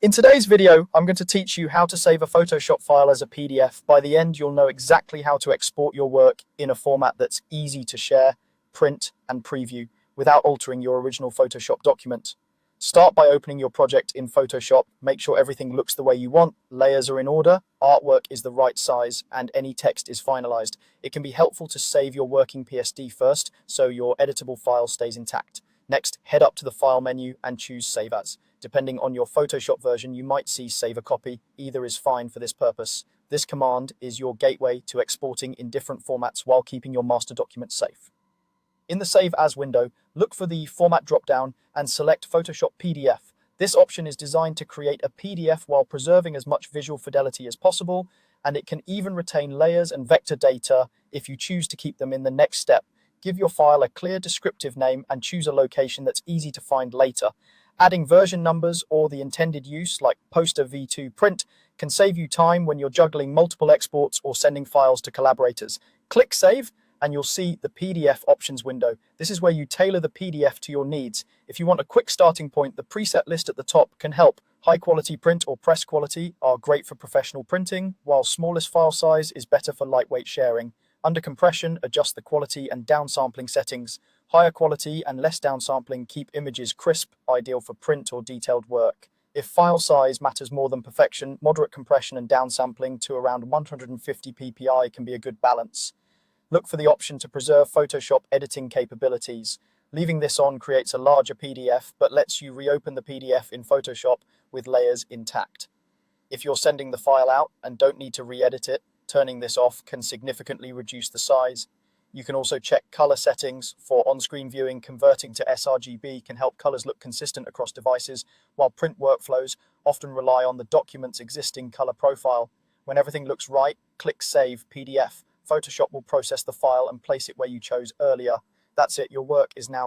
In today's video, I'm going to teach you how to save a Photoshop file as a PDF. By the end, you'll know exactly how to export your work in a format that's easy to share, print, and preview without altering your original Photoshop document. Start by opening your project in Photoshop. Make sure everything looks the way you want, layers are in order, artwork is the right size, and any text is finalized. It can be helpful to save your working PSD first, so your editable file stays intact. Next, head up to the File menu and choose Save As. Depending on your Photoshop version, you might see Save a Copy. Either is fine for this purpose. This command is your gateway to exporting in different formats while keeping your master document safe. In the Save As window, look for the Format dropdown and select Photoshop PDF. This option is designed to create a PDF while preserving as much visual fidelity as possible, and it can even retain layers and vector data if you choose to keep them in the next step. Give your file a clear descriptive name and choose a location that's easy to find later. Adding version numbers or the intended use, like Poster V2 print, can save you time when you're juggling multiple exports or sending files to collaborators. Click Save, and you'll see the PDF options window. This is where you tailor the PDF to your needs. If you want a quick starting point, the preset list at the top can help. High quality print or press quality are great for professional printing, while smallest file size is better for lightweight sharing. Under compression, adjust the quality and downsampling settings. Higher quality and less downsampling keep images crisp, ideal for print or detailed work. If file size matters more than perfection, moderate compression and downsampling to around 150 ppi can be a good balance. Look for the option to preserve Photoshop editing capabilities. Leaving this on creates a larger PDF, but lets you reopen the PDF in Photoshop with layers intact. If you're sending the file out and don't need to re-edit it, turning this off can significantly reduce the size. You can also check color settings. For on-screen viewing, converting to sRGB can help colors look consistent across devices, while print workflows often rely on the document's existing color profile. When everything looks right, click Save PDF. Photoshop will process the file and place it where you chose earlier. That's it, your work is now